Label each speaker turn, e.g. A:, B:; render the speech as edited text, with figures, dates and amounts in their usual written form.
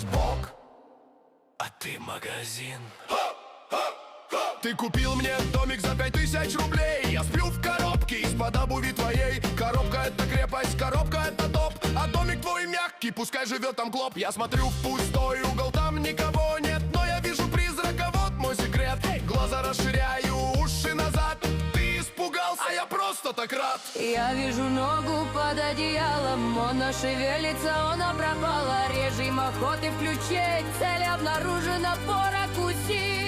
A: здесь Бог, а ты магазин. Ты купил мне домик за 5000 рублей. Я сплю в коробке из-под обуви твоей. Коробка это крепость, коробка это топ. А домик твой мягкий, пускай живет там клоп. Я смотрю в пустой угол, там никого нет, но я вижу призрака, вот мой секрет. Глаза расширяю, уши назад. Ты испугался, а я просто так рад.
B: Я вижу ногу под одеялом, она шевелится, она пропала. Режим охоты включить, цель обнаружена, пора кусить.